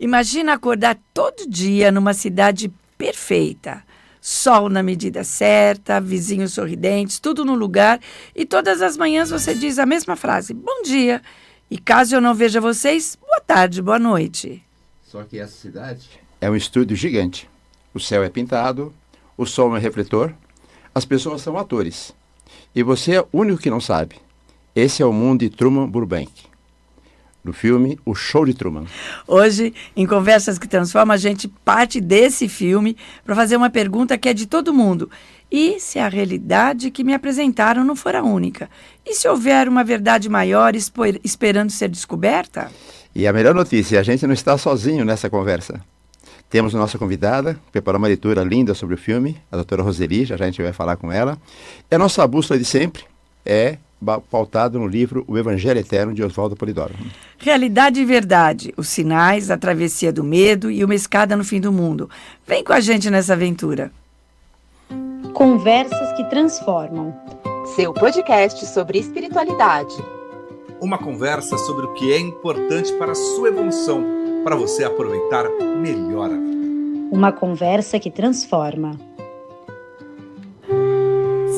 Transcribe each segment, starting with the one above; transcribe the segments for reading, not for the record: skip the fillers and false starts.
Imagina acordar todo dia numa cidade perfeita. Sol na medida certa, vizinhos sorridentes, tudo no lugar. E todas as manhãs você diz a mesma frase: bom dia. E caso eu não veja vocês, boa tarde, boa noite. Só que essa cidade é um estúdio gigante. O céu é pintado, o sol é refletor, as pessoas são atores. E você é o único que não sabe. Esse é o mundo de Truman Burbank. No filme O Show de Truman. Hoje, em Conversas que Transformam, a gente parte desse filme para fazer uma pergunta que é de todo mundo. E se a realidade que me apresentaram não for a única? E se houver uma verdade maior esperando ser descoberta? E a melhor notícia, a gente não está sozinho nessa conversa. Temos nossa convidada, que preparou uma leitura linda sobre o filme, a doutora Roseli, já a gente vai falar com ela. E a nossa bússola de sempre é pautado no livro O Evangelho Eterno, de Oswaldo Polidoro. Realidade e verdade, os sinais, a travessia do medo e uma escada no fim do mundo. Vem com a gente nessa aventura. Conversas que Transformam. Seu podcast sobre espiritualidade. Uma conversa sobre o que é importante para a sua evolução, para você aproveitar melhor a vida. Uma conversa que transforma.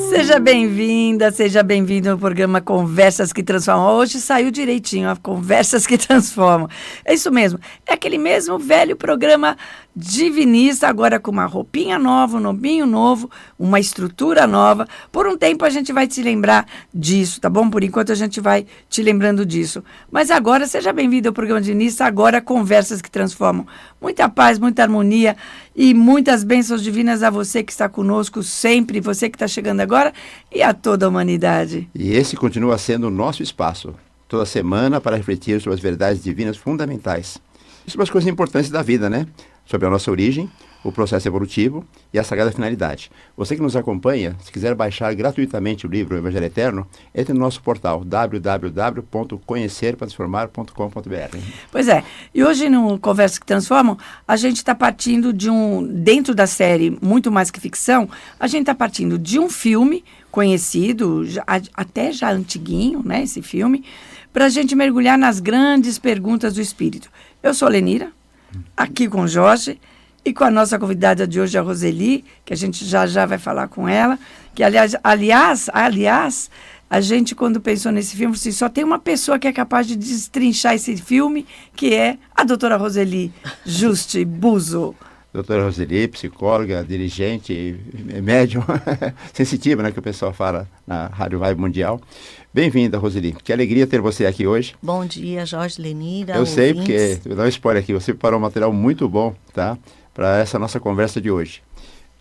Seja bem-vinda, seja bem-vindo ao programa Conversas que Transformam. Hoje saiu direitinho, a Conversas que Transformam. É isso mesmo, é aquele mesmo velho programa divinista, agora com uma roupinha nova, um nominho novo, uma estrutura nova. Por um tempo a gente vai te lembrar disso, tá bom? Por enquanto a gente vai te lembrando disso. Mas agora, seja bem-vindo ao programa divinista, agora Conversas que Transformam. Muita paz, muita harmonia e muitas bênçãos divinas a você que está conosco sempre, você que está chegando agora e a toda a humanidade. E esse continua sendo o nosso espaço, toda semana, para refletir sobre as verdades divinas fundamentais. E sobre as coisas importantes da vida, né? Sobre a nossa origem, o processo evolutivo e a sagrada finalidade. Você que nos acompanha, se quiser baixar gratuitamente o livro O Evangelho Eterno, entre no nosso portal www.conhecerparatransformar.com.br. Pois é, e hoje no Conversas que Transformam, a gente está partindo de dentro da série Muito Mais Que Ficção, a gente está partindo de um filme conhecido, até já antiguinho, né, esse filme, para a gente mergulhar nas grandes perguntas do espírito. Eu sou Lenira, aqui com o Jorge, e com a nossa convidada de hoje, a Roseli, que a gente já vai falar com ela, que aliás, a gente quando pensou nesse filme, assim, só tem uma pessoa que é capaz de destrinchar esse filme, que é a doutora Roseli Juste Buzo. Doutora Roseli, psicóloga, dirigente, médium, sensitiva, né, que o pessoal fala na Rádio Vibe Mundial. Bem-vinda, Roseli. Que alegria ter você aqui hoje. Bom dia, Jorge, Lenira. Eu sei, porque, vou dar um spoiler aqui, você preparou um material muito bom, tá? Para essa nossa conversa de hoje.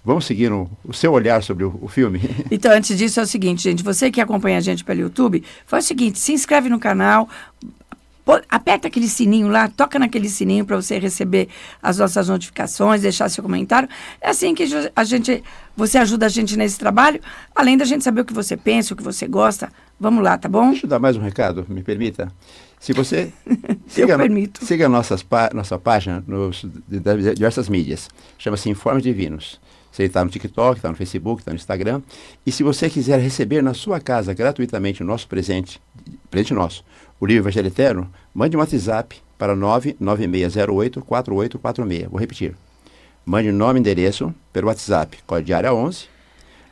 Vamos seguir o seu olhar sobre o filme? Então, antes disso, é o seguinte, gente, você que acompanha a gente pelo YouTube, faz o seguinte, se inscreve no canal, aperta aquele sininho lá, toca naquele sininho para você receber as nossas notificações, deixar seu comentário. É assim que você ajuda a gente nesse trabalho, além da gente saber o que você pensa, o que você gosta. Vamos lá, tá bom? Deixa eu dar mais um recado, me permita. Se você siga a nossa página nas diversas mídias, chama-se Informes Divinos. Você está no TikTok, está no Facebook, está no Instagram. E se você quiser receber na sua casa gratuitamente o nosso presente nosso, o livro Evangelho Eterno, mande um WhatsApp para 99608-4846. Vou repetir. Mande o nome e endereço pelo WhatsApp, código de área 11,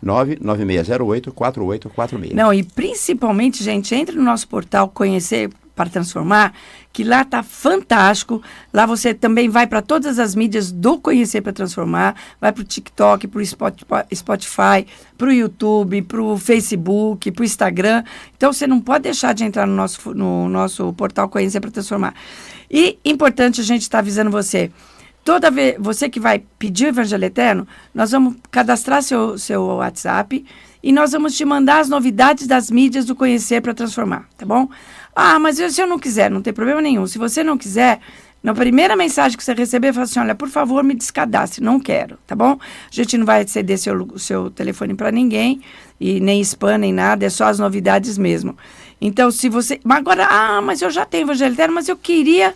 99608-4846. Não, e principalmente, gente, entre no nosso portal Conhecer para Transformar, que lá está fantástico. Lá você também vai para todas as mídias do Conhecer para Transformar, vai para o TikTok, para o Spotify, para o YouTube, para o Facebook, para o Instagram. Então, você não pode deixar de entrar no nosso portal Conhecer para Transformar. E, importante, a gente está avisando você, toda vez, você que vai pedir o Evangelho Eterno, nós vamos cadastrar seu WhatsApp e nós vamos te mandar as novidades das mídias do Conhecer para Transformar, tá bom? Ah, mas se eu não quiser, não tem problema nenhum. Se você não quiser, na primeira mensagem que você receber, fala assim, olha, por favor, me descadastre, não quero, tá bom? A gente não vai ceder seu telefone para ninguém, e nem spam, nem nada, é só as novidades mesmo. Então, se você... mas eu já tenho Evangelho Eterno, mas eu queria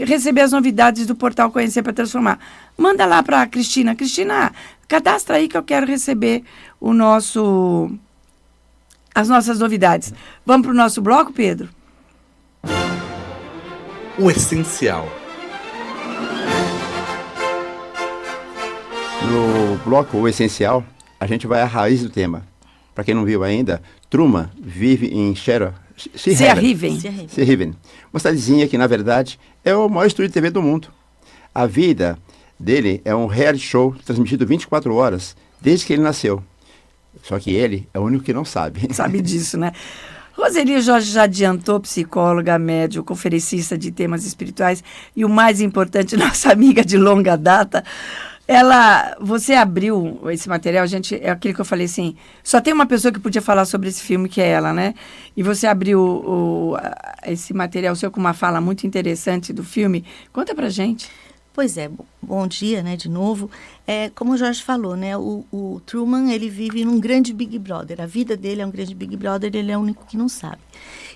receber as novidades do portal Conhecer para Transformar. Manda lá para a Cristina. Cristina, cadastra aí que eu quero receber as nossas novidades. Vamos para o nosso bloco, Pedro? O essencial. No bloco O Essencial, a gente vai à raiz do tema. Para quem não viu ainda, Truman vive em Seahaven, uma cidadezinha que, na verdade, é o maior estúdio de TV do mundo. A vida dele é um reality show transmitido 24 horas, desde que ele nasceu. Só que ele é o único que não sabe. Sabe disso, né? Roseli Jorge já adiantou, psicóloga, médium, conferencista de temas espirituais e o mais importante, nossa amiga de longa data. Você abriu esse material, gente, é aquele que eu falei assim, só tem uma pessoa que podia falar sobre esse filme, que é ela, né? E você abriu esse material seu com uma fala muito interessante do filme. Conta pra gente. Pois é, bom dia, né, de novo. Como o Jorge falou, né, o Truman, ele vive num grande Big Brother. A vida dele é um grande Big Brother, ele é o único que não sabe.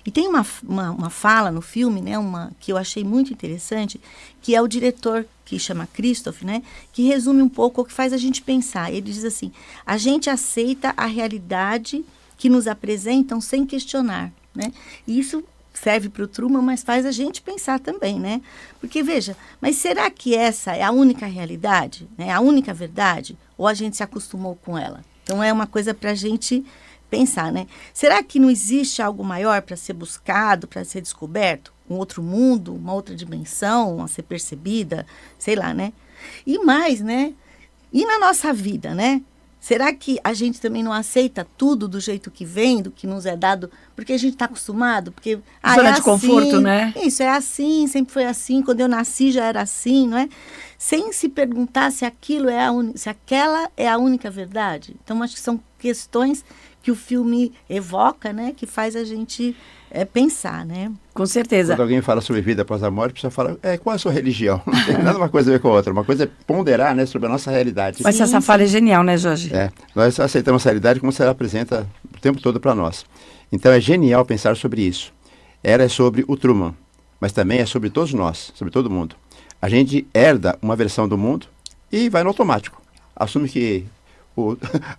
E tem uma fala no filme, né, que eu achei muito interessante, que é o diretor, que chama Christoph, né, que resume um pouco o que faz a gente pensar. Ele diz assim, a gente aceita a realidade que nos apresentam sem questionar, né? E isso serve para o Truman, mas faz a gente pensar também, né? Porque, veja, mas será que essa é a única realidade, né? A única verdade? Ou a gente se acostumou com ela? Então, é uma coisa para a gente pensar, né? Será que não existe algo maior para ser buscado, para ser descoberto? Um outro mundo, uma outra dimensão a ser percebida, sei lá, né? E mais, né? E na nossa vida, né? Será que a gente também não aceita tudo do jeito que vem, do que nos é dado, porque a gente está acostumado? Porque zona de conforto, né? Isso, é assim, sempre foi assim, quando eu nasci já era assim, não é? Sem se perguntar se aquilo se aquela é a única verdade. Então, acho que são questões que o filme evoca, né? Que faz a gente pensar, né? Com certeza. Quando alguém fala sobre vida após a morte, a pessoa fala, qual é a sua religião? Não tem nada uma coisa a ver com a outra. Uma coisa é ponderar, né, sobre a nossa realidade. Mas essa fala é genial, né, Jorge? Nós aceitamos essa realidade como se ela apresenta o tempo todo para nós. Então é genial pensar sobre isso. Ela é sobre o Truman, mas também é sobre todos nós, sobre todo mundo. A gente herda uma versão do mundo e vai no automático. Assume que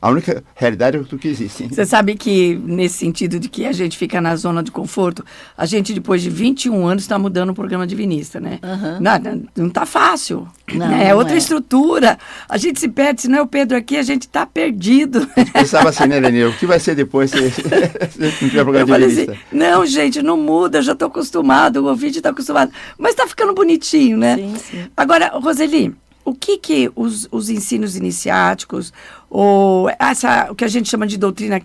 a única realidade é o que existe. Você sabe que, nesse sentido de que a gente fica na zona de conforto, a gente, depois de 21 anos, está mudando o programa divinista, né? Uhum. Não está fácil. Não, é outra estrutura. A gente se perde. Se não é o Pedro aqui, a gente está perdido. A gente pensava assim, né, Lenir? O que vai ser depois se não tiver programa divinista? Assim, não, gente, não muda. Eu já estou acostumado. O ouvinte está acostumado. Mas está ficando bonitinho, né? Sim, sim. Agora, Roseli, o que os ensinos iniciáticos, ou o que a gente chama de doutrina,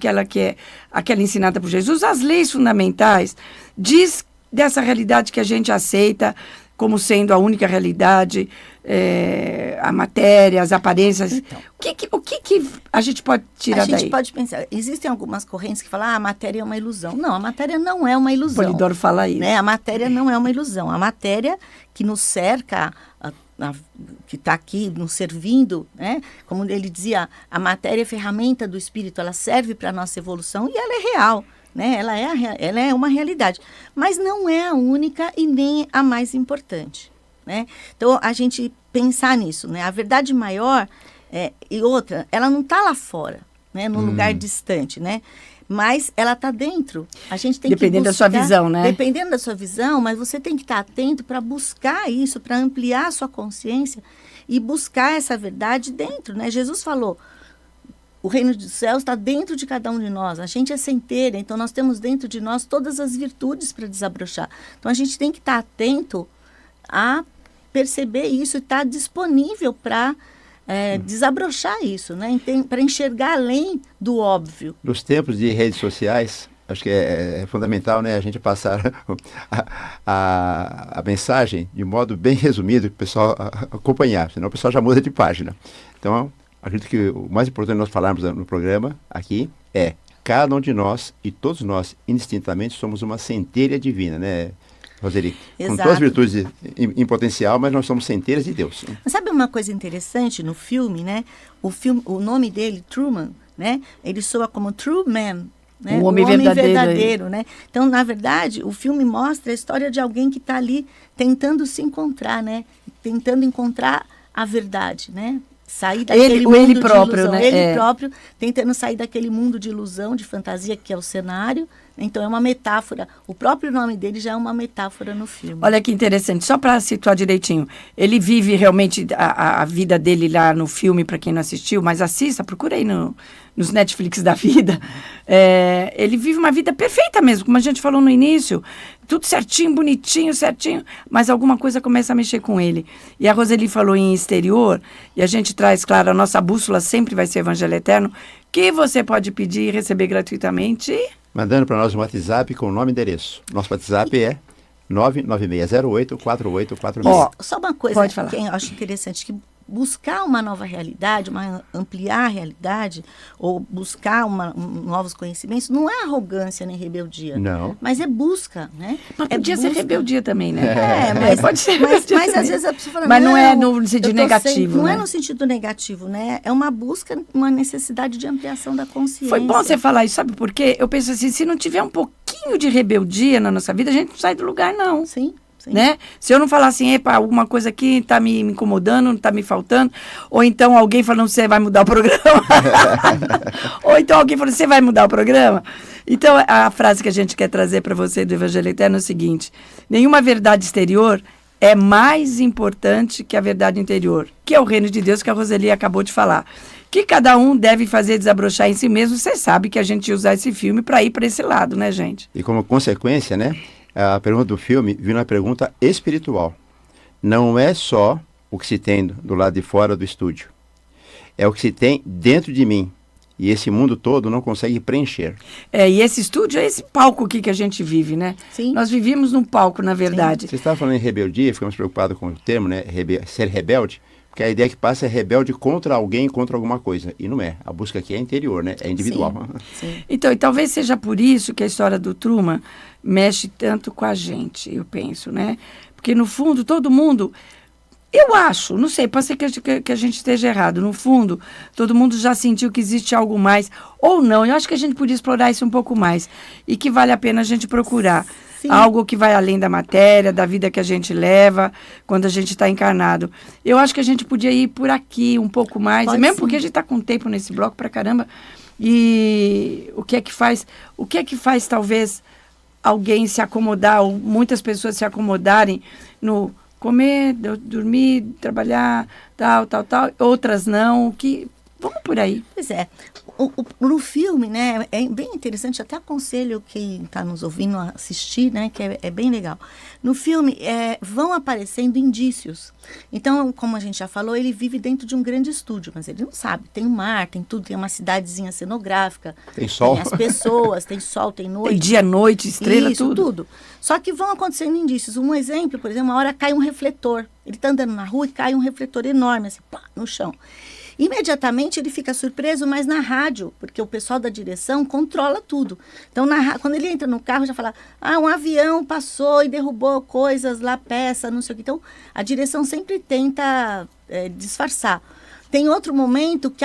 aquela ensinada por Jesus, as leis fundamentais, diz dessa realidade que a gente aceita como sendo a única realidade, a matéria, as aparências. Então, o que a gente pode tirar daí? A gente pode pensar, existem algumas correntes que falam, a matéria é uma ilusão. Não, a matéria não é uma ilusão. Polidoro fala isso. Né? A matéria não é uma ilusão. A matéria que nos cerca, que está aqui nos servindo, né? Como ele dizia, a matéria é ferramenta do espírito, ela serve para a nossa evolução e ela é real, né? Ela é uma realidade, mas não é a única e nem a mais importante, né? Então, a gente pensar nisso, né? A verdade maior e outra, ela não está lá fora, né? Num lugar distante, né? Mas ela está dentro. A gente tem dependendo que buscar, da sua visão, né? Dependendo da sua visão, mas você tem que estar atento para buscar isso, para ampliar a sua consciência e buscar essa verdade dentro, né? Jesus falou, o reino dos céus está dentro de cada um de nós. A gente é centelha, então nós temos dentro de nós todas as virtudes para desabrochar. Então a gente tem que estar atento a perceber isso e estar disponível para desabrochar isso, né? Para enxergar além do óbvio. Nos tempos de redes sociais, acho que é fundamental, né, a gente passar a mensagem de modo bem resumido, para o pessoal acompanhar, senão o pessoal já muda de página. Então, acredito que o mais importante nós falarmos no programa aqui é cada um de nós e todos nós, indistintamente, somos uma centelha divina, né, Roseli? Exato. Com todas as virtudes em potencial, mas nós somos centelhas de Deus. Sabe uma coisa interessante no filme, né? O nome dele, Truman, né? Ele soa como True Man, né? O homem verdadeiro, né? Então, na verdade, o filme mostra a história de alguém que está ali tentando se encontrar, né? Tentando encontrar a verdade, né? sair daquele mundo ele de próprio, ilusão. né? Ele próprio tentando sair daquele mundo de ilusão, de fantasia, que é o cenário. Então, é uma metáfora. O próprio nome dele já é uma metáfora no filme. Olha que interessante, só para situar direitinho. Ele vive realmente a vida dele lá no filme, para quem não assistiu, mas assista, procura aí nos Netflix da vida. Ele vive uma vida perfeita mesmo, como a gente falou no início. Tudo certinho, bonitinho, certinho, mas alguma coisa começa a mexer com ele. E a Roseli falou em exterior, e a gente traz, claro, a nossa bússola sempre vai ser Evangelho Eterno, que você pode pedir e receber gratuitamente. Mandando para nós um WhatsApp com o nome e endereço. Nosso WhatsApp é 99608-4846. Ó, Só uma coisa pode falar. que eu acho interessante, que buscar uma nova realidade, ampliar a realidade, ou buscar novos conhecimentos, não é arrogância nem rebeldia. Não. Mas é busca, né? Mas podia ser rebeldia também, né? Mas, pode ser mas rebeldia às também. vezes a pessoa fala, Mas não é no sentido negativo, não né? é no sentido negativo, né? É uma busca, uma necessidade de ampliação da consciência. Foi bom você falar isso, sabe por quê? Eu penso assim, se não tiver um pouquinho de rebeldia na nossa vida, a gente não sai do lugar, não. Sim. Sim. Né? Se eu não falar assim, epa, alguma coisa aqui está me incomodando, está me faltando, ou então alguém falando, você vai mudar o programa, ou então alguém falando, você vai mudar o programa. Então, a frase que a gente quer trazer para você do Evangelho Eterno é o seguinte: nenhuma verdade exterior é mais importante que a verdade interior, que é o reino de Deus, que a Roseli acabou de falar. Que cada um deve fazer desabrochar em si mesmo. Você sabe que a gente ia usar esse filme para ir para esse lado, né, gente? E como consequência, né? A pergunta do filme viu uma pergunta espiritual. Não é só o que se tem do lado de fora do estúdio. É o que se tem dentro de mim. E esse mundo todo não consegue preencher. E esse estúdio é esse palco aqui que a gente vive, né? Sim. Nós vivíamos num palco, na verdade. Você estava falando em rebeldia, ficamos preocupados com o termo, né? Ser rebelde. Porque a ideia que passa é rebelde contra alguém, contra alguma coisa. E não é. A busca aqui é interior, né? É individual. Sim. Então, e talvez seja por isso que a história do Truman mexe tanto com a gente, eu penso, né? Porque, no fundo, todo mundo... Eu acho, não sei, pode ser que a gente esteja errado. No fundo, todo mundo já sentiu que existe algo mais. Ou não, eu acho que a gente podia explorar isso um pouco mais. E que vale a pena a gente procurar. Sim. Algo que vai além da matéria, da vida que a gente leva quando a gente está encarnado. Eu acho que a gente podia ir por aqui um pouco mais, Pode mesmo sim. porque a gente está com tempo nesse bloco pra caramba. E o que é que faz talvez alguém se acomodar, ou muitas pessoas se acomodarem no comer, dormir, trabalhar, tal, outras não, vamos por aí. Pois é. No filme, né, é bem interessante, até aconselho quem está nos ouvindo a assistir, né, que é bem legal. No filme, vão aparecendo indícios. Então, como a gente já falou, ele vive dentro de um grande estúdio, mas ele não sabe. Tem o mar, tem tudo, tem uma cidadezinha cenográfica. Tem sol. Tem as pessoas, tem sol, tem noite. Tem dia, noite, estrela, Isso, tudo. Só que vão acontecendo indícios. Um exemplo, por exemplo, uma hora cai um refletor. Ele está andando na rua e cai um refletor enorme, assim, plá, no chão. Imediatamente ele fica surpreso, mas na rádio, porque o pessoal da direção controla tudo. Então, quando ele entra no carro, já fala, um avião passou e derrubou coisas lá, peça, não sei o que. Então, a direção sempre tenta disfarçar. Tem outro momento que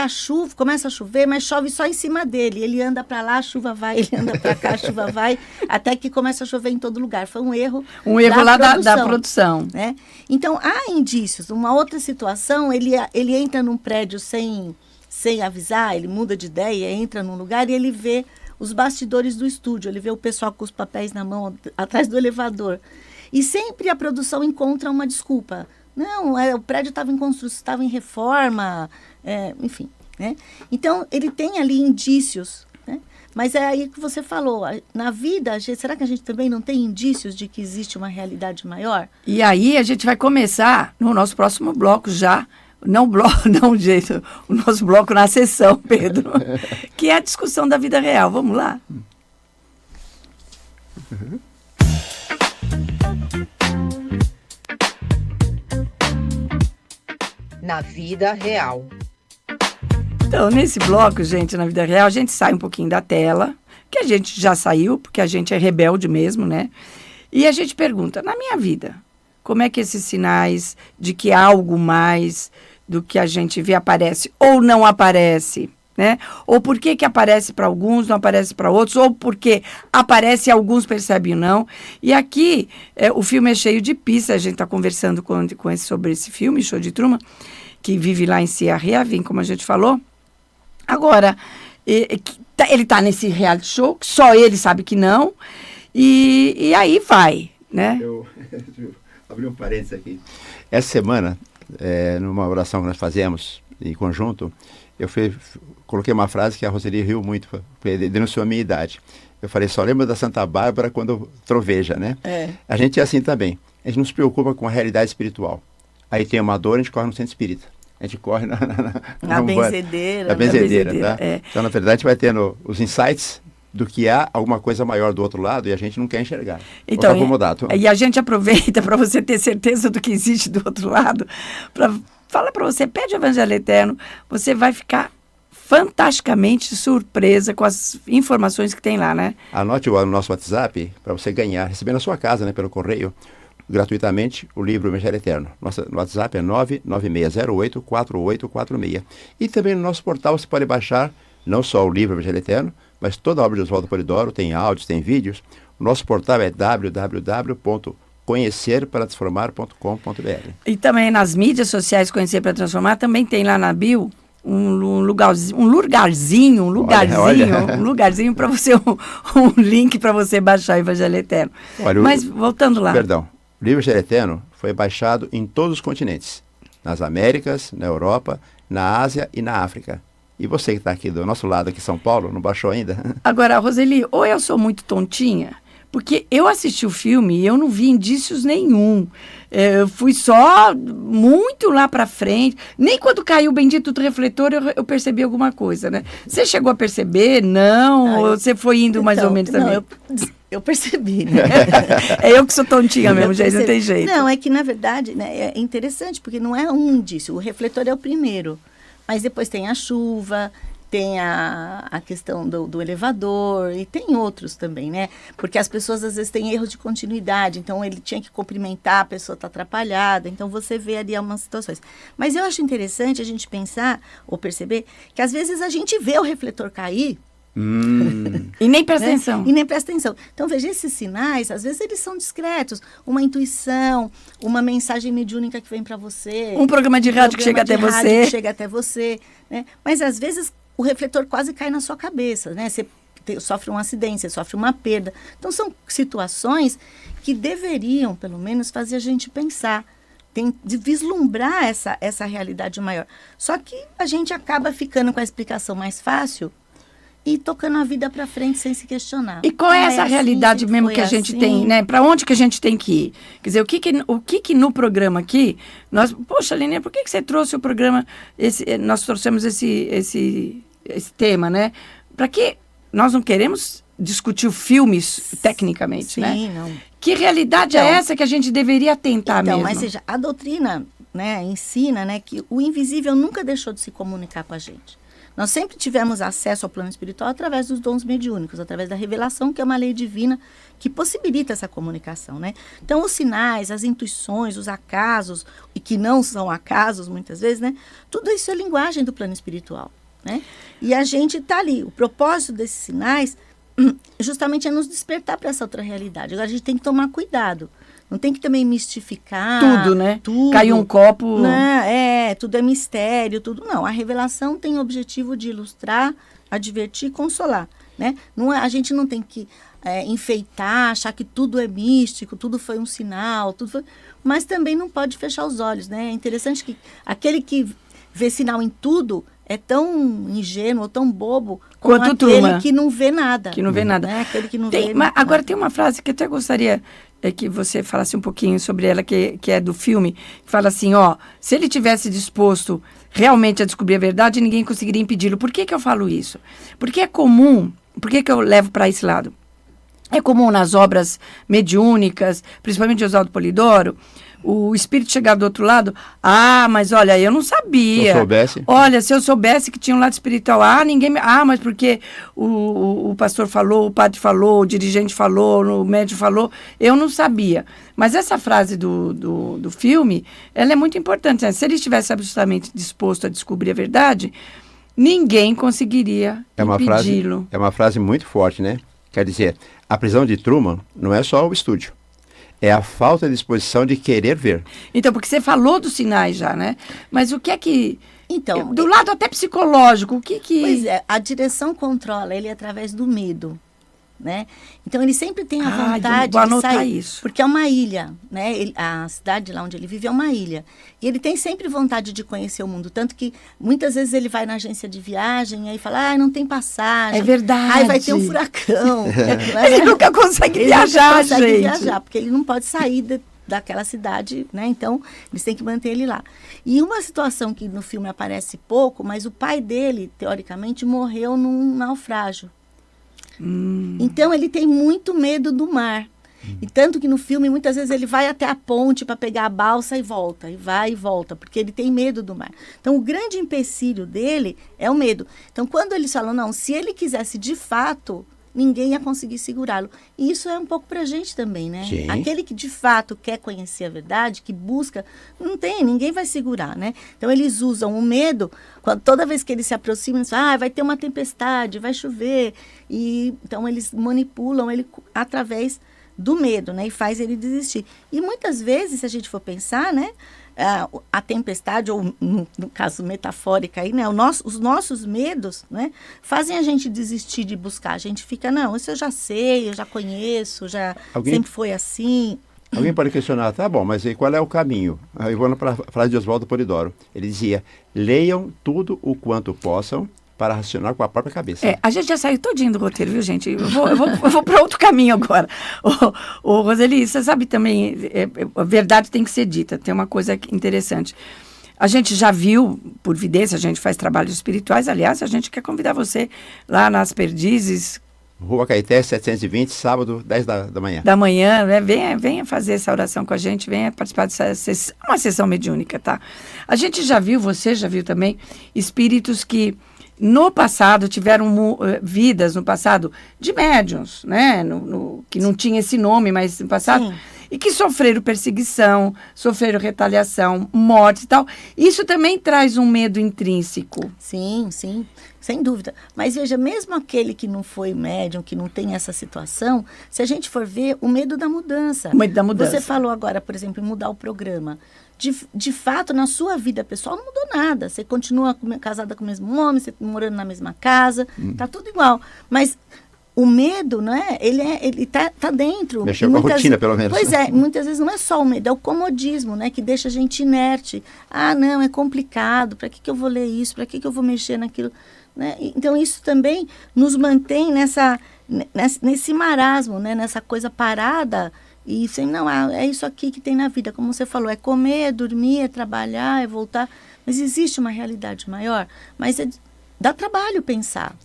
começa a chover, mas chove só em cima dele. Ele anda para lá, a chuva vai, ele anda para cá, a chuva vai, até que começa a chover em todo lugar. Foi um erro. Um erro lá da produção. Né? Então, há indícios. Uma outra situação, ele entra num prédio sem avisar, ele muda de ideia, entra num lugar e ele vê os bastidores do estúdio. Ele vê o pessoal com os papéis na mão, atrás do elevador. E sempre a produção encontra uma desculpa. Não, o prédio estava em construção, estava em reforma, enfim. Né? Então, ele tem ali indícios, né? Mas é aí que você falou, na vida, será que a gente também não tem indícios de que existe uma realidade maior? E aí a gente vai começar no nosso próximo bloco já, o nosso bloco na sessão, Pedro, que é a discussão da vida real. Vamos lá? Na vida real. Então, nesse bloco, gente, na vida real, a gente sai um pouquinho da tela, que a gente já saiu, porque a gente é rebelde mesmo, né? E a gente pergunta, na minha vida, como é que esses sinais de que há algo mais do que a gente vê aparece ou não aparece, né? Ou por que aparece para alguns, não aparece para outros, ou porque aparece e alguns percebem não. E aqui, o filme é cheio de pistas, a gente está conversando sobre esse filme, Show de Truman, que vive lá em Sierra Haven, como a gente falou. Agora, ele está nesse reality show, que só ele sabe que não, e aí vai, né? Eu abri um parênteses aqui. Essa semana, numa oração que nós fazemos em conjunto, eu coloquei uma frase que a Roseli riu muito, porque denunciou a minha idade. Eu falei, só lembra da Santa Bárbara quando troveja, né? A gente é assim também. A gente não se preocupa com a realidade espiritual. Aí tem uma dor, a gente corre no centro espírita. A gente corre na benzedeira. Na benzedeira, tá? Então, na verdade, a gente vai tendo os insights do que há alguma coisa maior do outro lado e a gente não quer enxergar. Então, acomodado. E a gente aproveita para você ter certeza do que existe do outro lado, fala para você, pede o Evangelho Eterno, você vai ficar fantasticamente surpresa com as informações que tem lá, né? Anote o nosso WhatsApp para você receber na sua casa, né, pelo correio, gratuitamente, o livro Evangelho Eterno. Nosso WhatsApp é 996084846. E também no nosso portal você pode baixar não só o livro Evangelho Eterno, mas toda a obra de Oswaldo Polidoro, tem áudios, tem vídeos. O nosso portal é www.conhecerparatransformar.com.br. E também nas mídias sociais Conhecer para Transformar, também tem lá na bio um lugarzinho para você, um link para você baixar o Evangelho Eterno. Olha, mas voltando lá. Perdão, o livro Evangelho Eterno foi baixado em todos os continentes, nas Américas, na Europa, na Ásia e na África. E você que está aqui do nosso lado, aqui em São Paulo, não baixou ainda? Agora, Roseli, ou eu sou muito tontinha, porque eu assisti o filme e eu não vi indícios nenhum. Eu fui só muito lá para frente. Nem quando caiu o bendito do refletor eu percebi alguma coisa, né? Você chegou a perceber? Não? Ou você foi indo mais ou menos também? Eu percebi, né? É eu que sou tontinha mesmo, gente, não tem jeito. Não, é que na verdade, né, é interessante, porque não é um indício. O refletor é o primeiro. Mas depois tem a chuva, tem a questão do elevador e tem outros também, né? Porque as pessoas às vezes têm erros de continuidade, então ele tinha que cumprimentar, a pessoa está atrapalhada, então você vê ali algumas situações. Mas eu acho interessante a gente pensar ou perceber que às vezes a gente vê o refletor cair, e nem presta atenção. E nem presta atenção. Então, veja, esses sinais, às vezes eles são discretos. Uma intuição, uma mensagem mediúnica que vem para você. Um programa de rádio que chega até você. Né? Mas, às vezes, o refletor quase cai na sua cabeça, né? Você sofre um acidente, você sofre uma perda. Então, são situações que deveriam, pelo menos, fazer a gente pensar. De vislumbrar essa realidade maior. Só que a gente acaba ficando com a explicação mais fácil e tocando a vida para frente sem se questionar. E qual é essa realidade mesmo que a gente tem, né? Para onde que a gente tem que ir? Quer dizer, o que no programa aqui, poxa, Aline, por que você trouxe o programa, nós trouxemos esse tema, né? Para que nós não queremos discutir filmes tecnicamente, né? Sim, não. Que realidade é essa que a gente deveria tentar mesmo? Mas seja, a doutrina, né, ensina, né, que o invisível nunca deixou de se comunicar com a gente. Nós sempre tivemos acesso ao plano espiritual através dos dons mediúnicos, através da revelação, que é uma lei divina que possibilita essa comunicação, né? Então, os sinais, as intuições, os acasos, e que não são acasos muitas vezes, né? Tudo isso é linguagem do plano espiritual, né? E a gente está ali. O propósito desses sinais justamente é nos despertar para essa outra realidade. Agora, a gente tem que tomar cuidado. Não tem que também mistificar. Tudo, né? Tudo. Caiu um copo. Não, tudo é mistério, tudo. Não, a revelação tem o objetivo de ilustrar, advertir e consolar, né? A gente não tem que enfeitar, achar que tudo é místico, tudo foi um sinal, mas também não pode fechar os olhos, né? É interessante que aquele que vê sinal em tudo é tão ingênuo, tão bobo, como aquele que não vê nada. Que não vê nada. Né? Aquele que não vê nada. Agora, tem uma frase que eu até gostaria que você falasse um pouquinho sobre ela, que é do filme, que fala assim, se ele tivesse disposto realmente a descobrir a verdade, ninguém conseguiria impedi-lo. Por que eu falo isso? Porque é comum, por que eu levo para esse lado? É comum nas obras mediúnicas, principalmente de Oswaldo Polidoro, o espírito chegar do outro lado, mas olha, eu não sabia. Se eu soubesse. Olha, se eu soubesse que tinha um lado espiritual, mas porque o pastor falou, o padre falou, o dirigente falou, o médium falou, eu não sabia. Mas essa frase do filme, ela é muito importante, né? Se ele estivesse absolutamente disposto a descobrir a verdade, ninguém conseguiria impedi-lo. É uma frase muito forte, né? Quer dizer, a prisão de Truman não é só o estúdio. É a falta de disposição de querer ver. Então, porque você falou dos sinais já, né? Mas o que é que... Então, do lado até psicológico, o que que... Pois é, a direção controla ele através do medo, né? Então, ele sempre tem a vontade vou de anotar sair. isso. Porque é uma ilha, né? A cidade lá onde ele vive é uma ilha. E ele tem sempre vontade de conhecer o mundo. Tanto que, muitas vezes, ele vai na agência de viagem e aí fala, não tem passagem. É verdade. Aí vai ter um furacão. Ele nunca consegue viajar, nunca consegue gente. viajar, porque ele não pode sair daquela cidade, né? Então, eles têm que manter ele lá. E uma situação que no filme aparece pouco, mas o pai dele, teoricamente, morreu num naufrágio. Então, ele tem muito medo do mar. E tanto que no filme, muitas vezes, ele vai até a ponte para pegar a balsa e volta, e vai e volta, porque ele tem medo do mar. Então, o grande empecilho dele é o medo. Então, quando eles falam, não, se ele quisesse de fato, ninguém ia conseguir segurá-lo. E isso é um pouco pra gente também, né? Sim. Aquele que de fato quer conhecer a verdade, que busca, ninguém vai segurar, né? Então eles usam o medo, toda vez que eles se aproximam, eles falam, vai ter uma tempestade, vai chover. E então eles manipulam ele através do medo, né? E faz ele desistir. E muitas vezes, se a gente for pensar, né? A tempestade, ou no caso metafórica aí, né? Os nossos medos, né? Fazem a gente desistir de buscar. A gente fica, não, isso eu já sei, eu já conheço, sempre foi assim. Alguém pode questionar, tá bom, mas e qual é o caminho? Eu vou para a frase de Oswaldo Polidoro. Ele dizia, leiam tudo o quanto possam para raciocinar com a própria cabeça. A gente já saiu todinho do roteiro, viu, gente? Eu vou para outro caminho agora. Ô, Roseli, você sabe também, a verdade tem que ser dita. Tem uma coisa interessante. A gente já viu, por vidência, a gente faz trabalhos espirituais. Aliás, a gente quer convidar você lá nas Perdizes. Rua Caeté, 720, sábado, 10 da manhã. Da manhã, né? Venha fazer essa oração com a gente, venha participar dessa sessão, uma sessão mediúnica, tá? A gente já viu, você já viu também, espíritos que no passado tiveram vidas no passado de médiuns, né? Que não tinha esse nome, mas no passado. Sim. E que sofreram perseguição, sofreram retaliação, morte e tal. Isso também traz um medo intrínseco. Sim, sim, sem dúvida. Mas veja, mesmo aquele que não foi médium, que não tem essa situação, se a gente for ver, o medo da mudança. O medo da mudança. Você falou agora, por exemplo, em mudar o programa. De fato, na sua vida pessoal não mudou nada. Você continua casada com o mesmo homem, você morando na mesma casa, tá tudo igual. Mas o medo, não é? Ele tá dentro. Mexeu com a rotina, pelo menos. Pois é, muitas vezes não é só o medo, é o comodismo, né? Que deixa a gente inerte. Não, é complicado, para que eu vou ler isso? Para que eu vou mexer naquilo? Né? Então, isso também nos mantém nesse marasmo, né? Nessa coisa parada. E sem, não, é isso aqui que tem na vida, como você falou, é comer, é dormir, é trabalhar, é voltar. Mas existe uma realidade maior, mas dá trabalho pensar.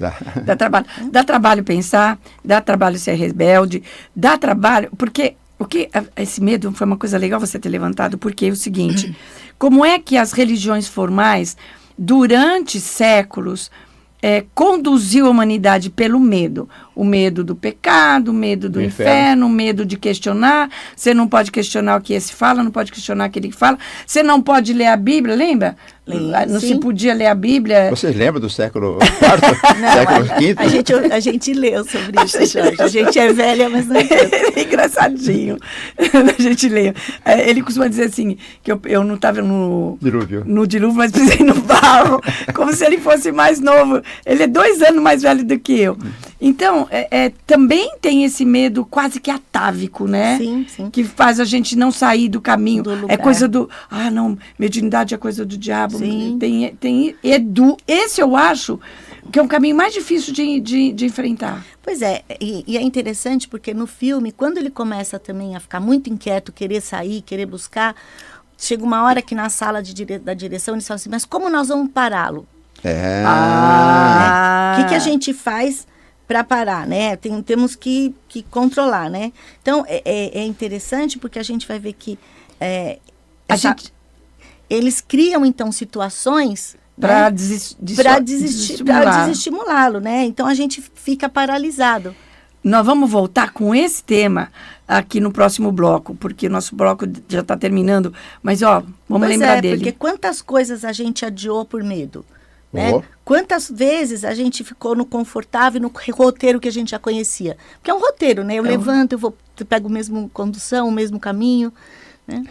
Dá trabalho pensar, dá trabalho ser rebelde, dá trabalho, porque esse medo foi uma coisa legal você ter levantado, porque é o seguinte, como é que as religiões formais, durante séculos, conduziu a humanidade pelo medo. O medo do pecado, o medo do inferno, o medo de questionar. Você não pode questionar o que esse fala, não pode questionar aquele que fala. Você não pode ler a Bíblia, lembra? Não se podia ler a Bíblia. Vocês lembram do século IV? Século V? A gente leu sobre isso, Jorge. A gente é velha, mas não é tanto. Engraçadinho. A gente leu. Ele costuma dizer assim, que eu não estava no dilúvio, mas pisei no barro, como se ele fosse mais novo. Ele é 2 anos mais velho do que eu. Então, também tem esse medo quase que atávico, né? Sim, sim. Que faz a gente não sair do caminho. É coisa do... não, mediunidade é coisa do diabo. Sim. Esse eu acho que é um caminho mais difícil de enfrentar. Pois é, e é interessante porque no filme, quando ele começa também a ficar muito inquieto, querer sair, querer buscar, chega uma hora que na sala da direção eles falam assim, mas como nós vamos pará-lo? O que a gente faz para parar, né? Temos que controlar, né? Então, é interessante porque a gente vai ver que eles criam, então, situações para desestimulá-lo, né? Então, a gente fica paralisado. Nós vamos voltar com esse tema aqui no próximo bloco, porque o nosso bloco já está terminando, mas, vamos lembrar dele. Porque quantas coisas a gente adiou por medo? Né? Oh. Quantas vezes a gente ficou no confortável, no roteiro que a gente já conhecia? Porque é um roteiro, né? Eu levanto, eu pego a mesma condução, o mesmo caminho. Né?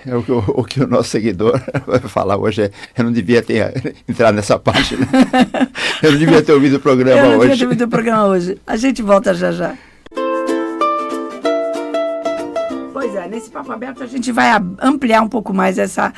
O que o nosso seguidor vai falar hoje eu não devia ter entrado nessa página. Eu não devia ter ouvido o programa hoje. Eu não devia ter ouvido o programa hoje. A gente volta já já. Pois é, nesse Papo Aberto a gente vai ampliar um pouco mais essa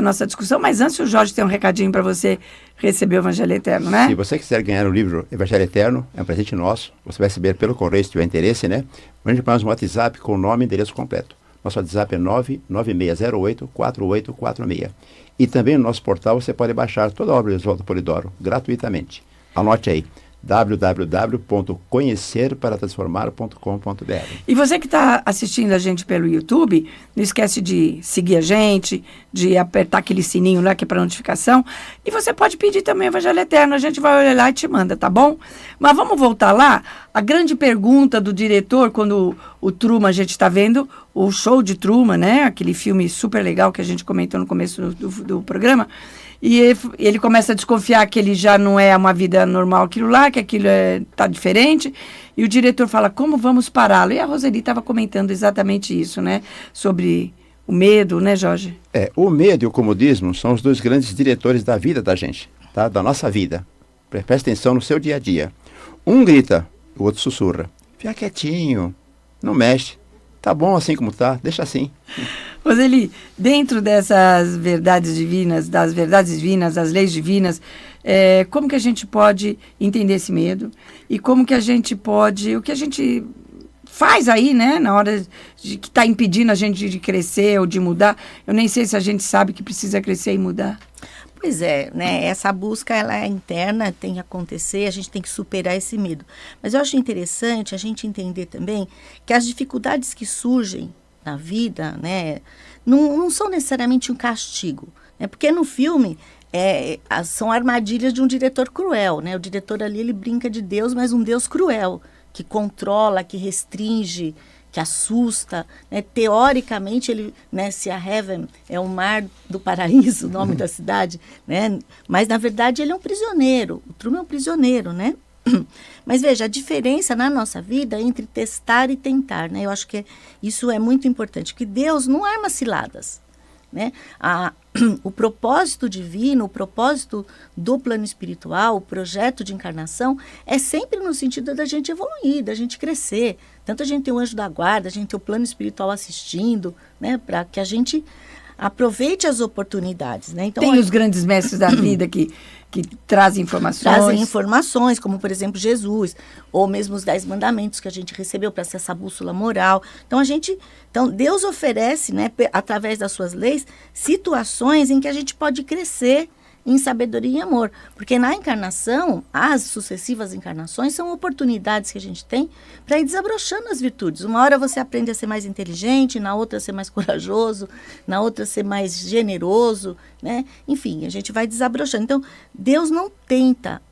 nossa discussão, mas antes o Jorge tem um recadinho para você receber o Evangelho Eterno, né? Se você quiser ganhar o livro Evangelho Eterno, é um presente nosso, você vai receber pelo correio se tiver interesse, né? Mande para nós um WhatsApp com o nome e endereço completo. Nosso WhatsApp é 99608-4846. E também no nosso portal você pode baixar toda a obra de Oswaldo Polidoro, gratuitamente. Anote aí, www.conhecerparatransformar.com.br. E você que está assistindo a gente pelo YouTube, não esquece de seguir a gente, de apertar aquele sininho lá que é para notificação. E você pode pedir também o Evangelho Eterno, a gente vai olhar lá e te manda, tá bom? Mas vamos voltar lá. A grande pergunta do diretor, quando o Truman, a gente está vendo o show de Truman, né? Aquele filme super legal que a gente comentou no começo do programa. E ele começa a desconfiar que ele já não é uma vida normal aquilo lá, que aquilo está diferente. E o diretor fala, como vamos pará-lo? E a Roseli estava comentando exatamente isso, né? Sobre o medo, né, Jorge? O medo e o comodismo são os dois grandes diretores da vida da gente, tá? Da nossa vida. Preste atenção no seu dia a dia. Um grita, o outro sussurra. Fica quietinho, não mexe. Tá bom assim como tá, deixa assim. Roseli, dentro dessas verdades divinas, das leis divinas, como que a gente pode entender esse medo? E como que a gente pode, o que a gente faz aí, né, na hora de que está impedindo a gente de crescer ou de mudar? Eu nem sei se a gente sabe que precisa crescer e mudar. Pois é, né? Essa busca ela é interna, tem que acontecer, a gente tem que superar esse medo. Mas eu acho interessante a gente entender também que as dificuldades que surgem na vida, né, não são necessariamente um castigo, né? Porque no filme são armadilhas de um diretor cruel, né? O diretor ali ele brinca de Deus, mas um Deus cruel, que controla, que restringe, que assusta, né? Teoricamente ele, né, se a Heaven é o mar do paraíso, o nome da cidade, né? Mas na verdade ele é um prisioneiro, o Truman é um prisioneiro, né? Mas veja, a diferença na nossa vida entre testar e tentar, né? Eu acho que isso é muito importante, porque Deus não arma ciladas, né? O propósito divino, o propósito do plano espiritual, o projeto de encarnação é sempre no sentido da gente evoluir, da gente crescer. Tanto a gente tem o anjo da guarda, a gente tem o plano espiritual assistindo, né? Para que a gente aproveite as oportunidades, né? Então, tem os grandes mestres da vida que trazem informações. Trazem informações, como, por exemplo, Jesus, ou mesmo os 10 mandamentos que a gente recebeu para ser essa bússola moral. Então, Deus oferece, né, através das suas leis, situações em que a gente pode crescer em sabedoria e amor. Porque na encarnação, as sucessivas encarnações são oportunidades que a gente tem para ir desabrochando as virtudes. Uma hora você aprende a ser mais inteligente, na outra a ser mais corajoso, na outra a ser mais generoso, né? Enfim, a gente vai desabrochando. Então, Deus não tenta,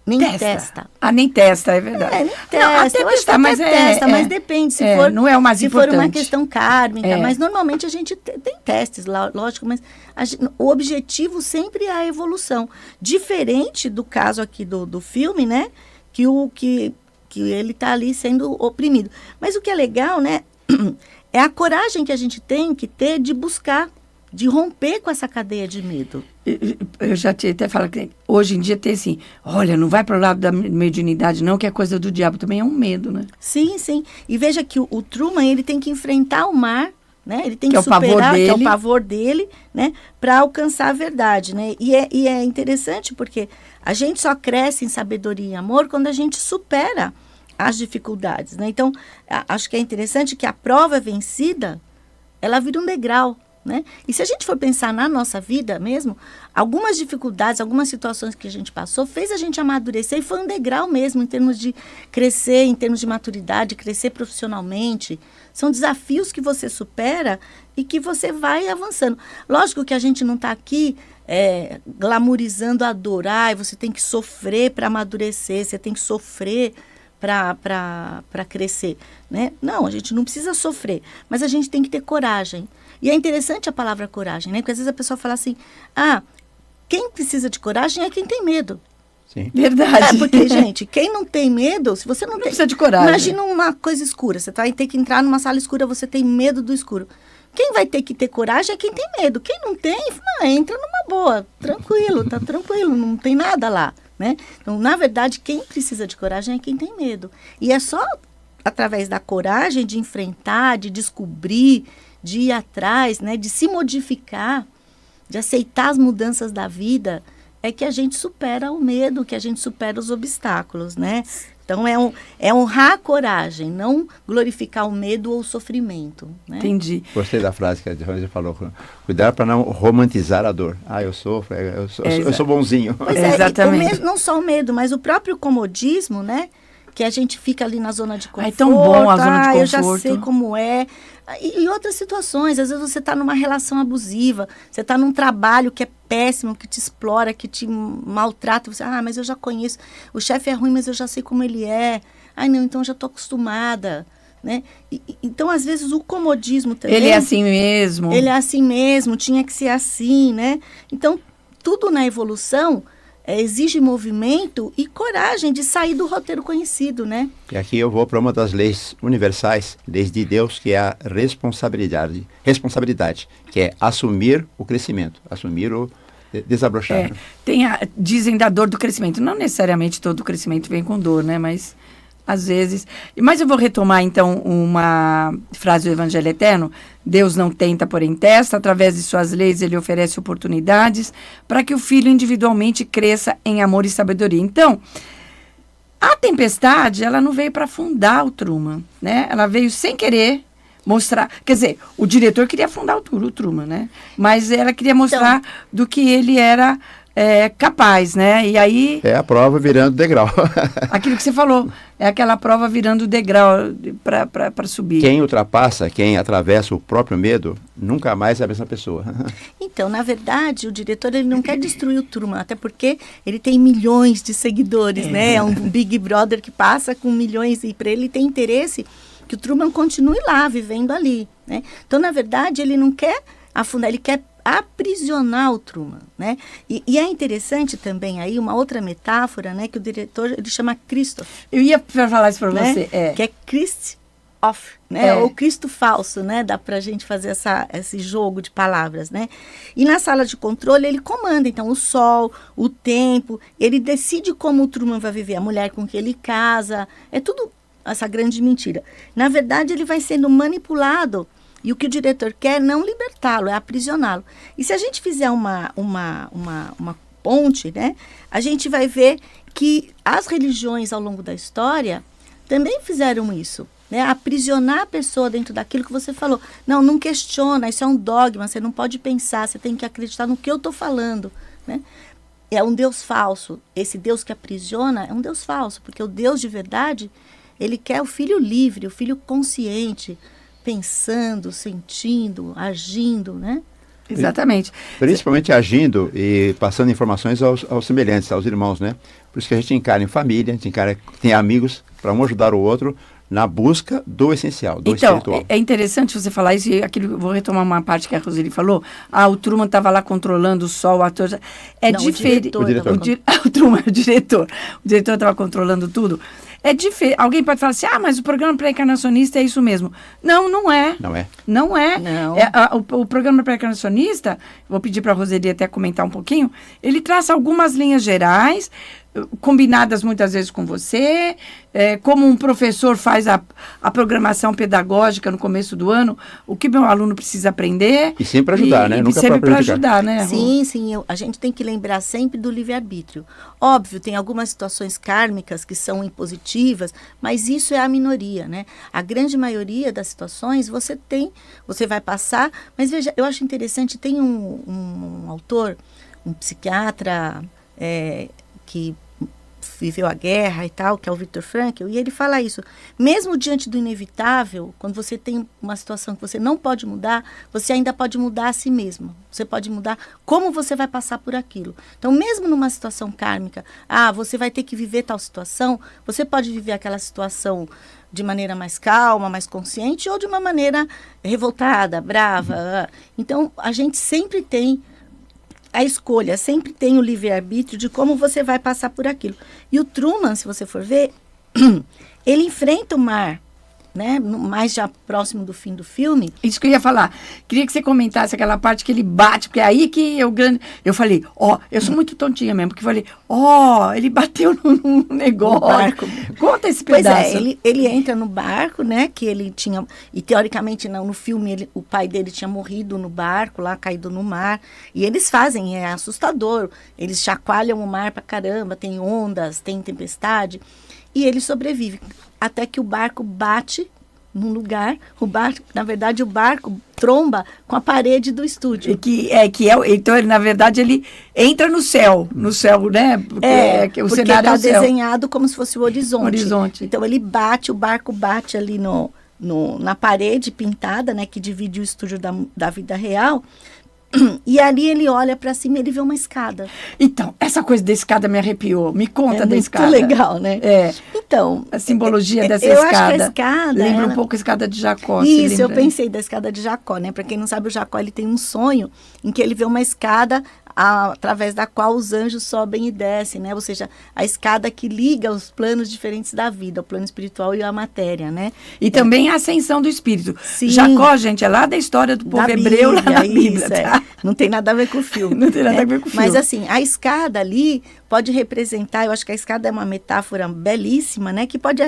nem testa. Nem testa, é verdade. Nem testa. Eu acho que mas testa, mas depende. Se for, não é o mais importante. Se for uma questão kármica, mas normalmente a gente tem testes, lógico, mas o objetivo sempre é a evolução. Diferente do caso aqui do filme, né? Que ele está ali sendo oprimido. Mas o que é legal, né? É a coragem que a gente tem que ter de buscar, de romper com essa cadeia de medo. Eu já até falo que hoje em dia tem assim, olha, não vai para o lado da mediunidade não, que é coisa do diabo, também é um medo, né? Sim, sim. E veja que o Truman, ele tem que enfrentar o mar, né? Ele tem que superar, que é o pavor dele, né? Para alcançar a verdade, né? E é interessante porque a gente só cresce em sabedoria e amor quando a gente supera as dificuldades, né? Então, acho que é interessante que a prova vencida, ela vira um degrau, né? E se a gente for pensar na nossa vida mesmo, algumas dificuldades, algumas situações que a gente passou, fez a gente amadurecer e foi um degrau mesmo em termos de crescer, em termos de maturidade, crescer profissionalmente. São desafios que você supera e que você vai avançando. Lógico que a gente não está aqui glamourizando a dor. Você tem que sofrer para amadurecer, você tem que sofrer para crescer, né? Não, a gente não precisa sofrer, mas a gente tem que ter coragem. E é interessante a palavra coragem, né? Porque às vezes a pessoa fala assim, quem precisa de coragem é quem tem medo. Sim. Verdade. Porque, gente, quem não tem medo, se você não tem... precisa de coragem. Imagina uma coisa escura, você vai ter que entrar numa sala escura, você tem medo do escuro. Quem vai ter que ter coragem é quem tem medo. Quem não tem, entra numa boa, tranquilo, tá tranquilo, não tem nada lá, né? Então, na verdade, quem precisa de coragem é quem tem medo. E é só através da coragem de enfrentar, de descobrir, de ir atrás, né, de se modificar, de aceitar as mudanças da vida, é que a gente supera o medo, que a gente supera os obstáculos, né? Então, é honrar a coragem, não glorificar o medo ou o sofrimento, né? Entendi. Gostei da frase que a Rose falou. Cuidar para não romantizar a dor. Eu sofro, eu sou bonzinho. Pois Exatamente. Não só o medo, mas o próprio comodismo, né? Que a gente fica ali na zona de conforto. É tão bom a zona de conforto. Eu já sei como é. E outras situações, às vezes você está numa relação abusiva, você está num trabalho que é péssimo, que te explora, que te maltrata. Você, mas eu já conheço. O chefe é ruim, mas eu já sei como ele é. Não, então eu já estou acostumada. Né? Então, às vezes, o comodismo também... Ele é assim mesmo. Ele é assim mesmo, tinha que ser assim, né? Então, tudo na evolução... exige movimento e coragem de sair do roteiro conhecido, né? E aqui eu vou para uma das leis universais, leis de Deus, que é a responsabilidade, que é assumir o crescimento, assumir o desabrochar. Dizem da dor do crescimento. Não necessariamente todo crescimento vem com dor, né? Mas às vezes... Mas eu vou retomar, então, uma frase do Evangelho Eterno. Deus não tenta, porém testa. Através de suas leis, ele oferece oportunidades para que o filho individualmente cresça em amor e sabedoria. Então, a tempestade, ela não veio para afundar o Truman, né? Ela veio sem querer mostrar... Quer dizer, o diretor queria afundar o Truman, né? Mas ela queria mostrar do que ele era... capaz, né? E aí... É a prova virando degrau. Aquilo que você falou, é aquela prova virando degrau para subir. Quem ultrapassa, quem atravessa o próprio medo, nunca mais é a mesma pessoa. Então, na verdade, o diretor ele não quer destruir o Truman, até porque ele tem milhões de seguidores, né? É um Big Brother que passa com milhões e para ele tem interesse que o Truman continue lá, vivendo ali, né? Então, na verdade, ele não quer afundar, ele quer aprisionar o Truman, né? E é interessante também aí uma outra metáfora, né? Que o diretor ele chama Christoph. Eu ia falar isso para você. Que é Christ-off, né? Ou Cristo falso, né? Dá pra gente fazer esse jogo de palavras, né? E na sala de controle ele comanda, então, o sol, o tempo, ele decide como o Truman vai viver, a mulher com que ele casa, é tudo essa grande mentira. Na verdade, ele vai sendo manipulado. E o que o diretor quer é não libertá-lo, é aprisioná-lo. E se a gente fizer uma ponte, né, a gente vai ver que as religiões ao longo da história também fizeram isso, né, aprisionar a pessoa dentro daquilo que você falou. Não questiona, isso é um dogma, você não pode pensar, você tem que acreditar no que eu estou falando, né? É um Deus falso. Esse Deus que aprisiona é um Deus falso, porque o Deus de verdade, ele quer o filho livre, o filho consciente, pensando, sentindo, agindo, né? Exatamente. Principalmente agindo e passando informações aos semelhantes, aos irmãos, né? Por isso que a gente encara em família, a gente encara, tem amigos para um ajudar o outro na busca do essencial, do espiritual. Então, é interessante você falar isso, e aquilo, vou retomar uma parte que a Roseli falou. O Truman estava lá controlando o sol, o ator... diferente. O diretor. O Truman, o diretor. O diretor estava controlando tudo. É diferente. Alguém pode falar assim, mas o programa pré-encarnacionista é isso mesmo. Não, não é. Não é. Não é. Não. O programa pré-encarnacionista, vou pedir para a Roseli até comentar um pouquinho, ele traça algumas linhas gerais, combinadas muitas vezes com você, como um professor faz a programação pedagógica no começo do ano, o que meu aluno precisa aprender. E sempre ajudar, né? Nunca sempre para ajudar, né? Sim, a gente tem que lembrar sempre do livre-arbítrio. Óbvio, tem algumas situações kármicas que são impositivas, mas isso é a minoria, né? A grande maioria das situações você vai passar, mas veja, eu acho interessante, tem um autor, um psiquiatra, que viveu a guerra e tal, que é o Viktor Frankl, e ele fala isso. Mesmo diante do inevitável, quando você tem uma situação que você não pode mudar, você ainda pode mudar a si mesmo. Você pode mudar como você vai passar por aquilo. Então, mesmo numa situação kármica, você vai ter que viver tal situação, você pode viver aquela situação de maneira mais calma, mais consciente, ou de uma maneira revoltada, brava. Então, a gente sempre tem a escolha, sempre tem o livre-arbítrio de como você vai passar por aquilo. E o Truman, se você for ver, ele enfrenta o mar, né? Mais já próximo do fim do filme. Isso que eu ia falar. Queria que você comentasse aquela parte que ele bate, porque é aí que eu falei, eu sou muito tontinha mesmo, porque falei, ele bateu num negócio. No barco. Conta esse Pois pedaço. Ele entra no barco, né, que ele tinha, e teoricamente no filme o pai dele tinha morrido no barco, lá caído no mar, e eles fazem, é assustador, eles chacoalham o mar pra caramba, tem ondas, tem tempestade, e ele sobrevive, até que o barco bate num lugar, na verdade o barco tromba com a parede do estúdio. Então, na verdade, ele entra no céu, né? Porque o cenário é o céu. Desenhado como se fosse o horizonte. Então o barco bate ali na parede pintada, né, que divide o estúdio da vida real. E ali ele olha para cima e ele vê uma escada. Então, essa coisa da escada me arrepiou. Me conta da escada. É muito legal, né? Então, a simbologia dessa eu escada. Acho que a escada lembra um pouco a escada de Jacó. Isso, eu pensei da escada de Jacó, né? Para quem não sabe, o Jacó ele tem um sonho em que ele vê uma escada através da qual os anjos sobem e descem, né? Ou seja, a escada que liga os planos diferentes da vida, o plano espiritual e a matéria, né? E também a ascensão do espírito. Sim. Jacó, gente, é lá da história do povo hebreu, lá na Bíblia. Tá? Não tem nada a ver com o filme. Não tem nada a ver com o filme. Mas assim, a escada ali pode representar, eu acho que a escada é uma metáfora belíssima, né? Que pode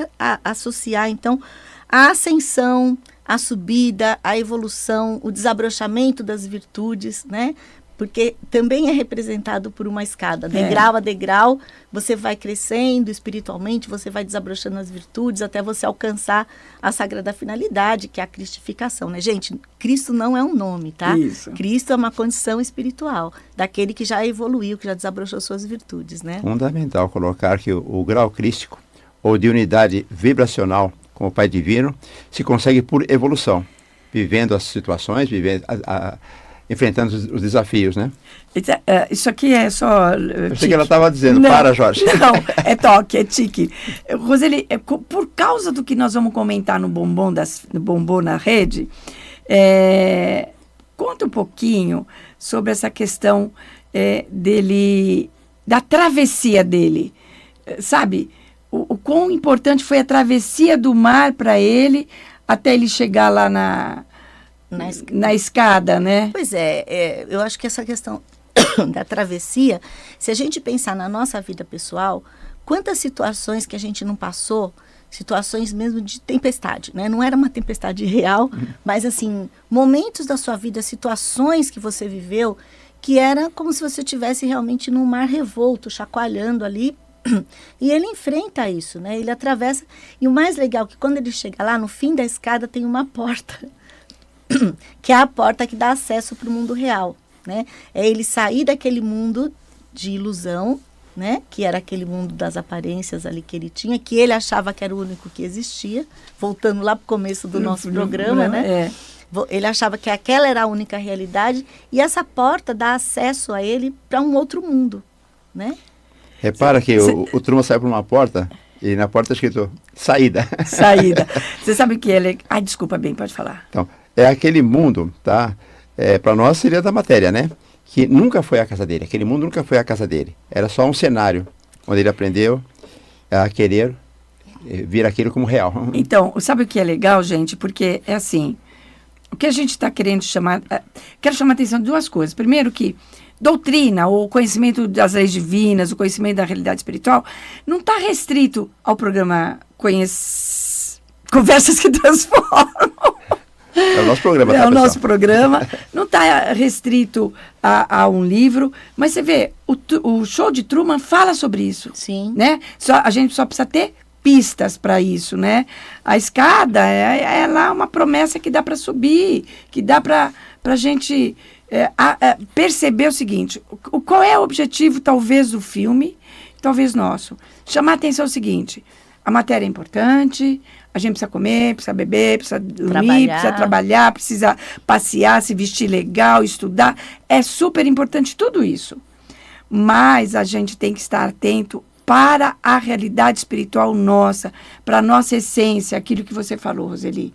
associar, então, a ascensão, a subida, a evolução, o desabrochamento das virtudes, né? Porque também é representado por uma escada, degrau a degrau, você vai crescendo espiritualmente, você vai desabrochando as virtudes até você alcançar a sagrada finalidade, que é a cristificação, né? Gente, Cristo não é um nome, tá? Isso. Cristo é uma condição espiritual, daquele que já evoluiu, que já desabrochou suas virtudes, né? Fundamental colocar que o grau crístico, ou de unidade vibracional com o Pai Divino, se consegue por evolução, vivendo as situações, enfrentando os desafios, né? Isso aqui é só... Eu sei que ela estava dizendo, Jorge. Não, é toque, é tique. Roseli, por causa do que nós vamos comentar no Bombom na Rede, conta um pouquinho sobre essa questão da travessia dele. Sabe, o quão importante foi a travessia do mar para ele, até ele chegar lá na escada, né? Pois eu acho que essa questão da travessia, se a gente pensar na nossa vida pessoal, quantas situações que a gente não passou, situações mesmo de tempestade, né? Não era uma tempestade real, mas assim, momentos da sua vida, situações que você viveu, que era como se você estivesse realmente num mar revolto, chacoalhando ali, e ele enfrenta isso, né? Ele atravessa, e o mais legal é que quando ele chega lá, no fim da escada tem uma porta, que é a porta que dá acesso para o mundo real, né? É ele sair daquele mundo de ilusão, né? Que era aquele mundo das aparências ali que ele tinha, que ele achava que era o único que existia, voltando lá para o começo do nosso programa, né? Ele achava que aquela era a única realidade, e essa porta dá acesso a ele para um outro mundo, né? Repara que o Truman sai por uma porta, e na porta está escrito saída. Saída. Você sabe o que ele... Ai, desculpa, bem, pode falar. Então, é aquele mundo, tá? Para nós seria da matéria, né? Que nunca foi a casa dele. Aquele mundo nunca foi a casa dele. Era só um cenário onde ele aprendeu a querer vir aquilo como real. Então, sabe o que é legal, gente? Porque é assim, o que a gente está querendo chamar... Quero chamar a atenção de duas coisas. Primeiro que doutrina, ou conhecimento das leis divinas, o conhecimento da realidade espiritual, não está restrito ao programa Conversas que Transformam. É o nosso programa, tá, o nosso programa. Não está restrito a um livro, mas você vê, o show de Truman fala sobre isso. Sim. Né? A gente só precisa ter pistas para isso, né? A escada é lá uma promessa que dá para subir, que dá para a gente perceber o seguinte, qual é o objetivo, talvez, do filme, talvez nosso. Chamar a atenção o seguinte, a matéria é importante, a gente precisa comer, precisa beber, precisa dormir, precisa trabalhar, precisa passear, se vestir legal, estudar. É super importante tudo isso. Mas a gente tem que estar atento para a realidade espiritual nossa, para a nossa essência, aquilo que você falou, Roseli.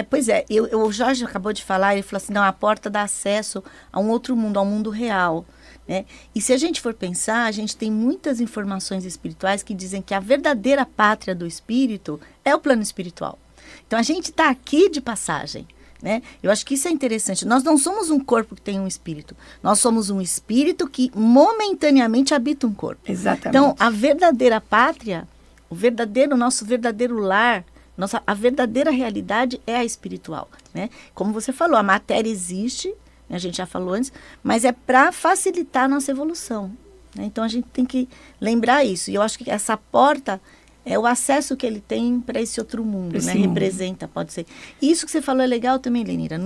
Pois é, o Jorge acabou de falar, ele falou assim, não, a porta dá acesso a um outro mundo, ao mundo real, né? E se a gente for pensar, a gente tem muitas informações espirituais que dizem que a verdadeira pátria do espírito é o plano espiritual. Então a gente está aqui de passagem, né? Eu acho que isso é interessante. Nós não somos um corpo que tem um espírito, nós somos um espírito que momentaneamente habita um corpo. Exatamente. Então a verdadeira pátria, nosso verdadeiro lar, a verdadeira realidade é a espiritual, né? Como você falou, a matéria existe, a gente já falou antes, mas é para facilitar a nossa evolução, né? Então a gente tem que lembrar isso. E eu acho que essa porta é o acesso que ele tem para esse outro mundo, né? Representa, pode ser. Isso que você falou é legal também, Lenira.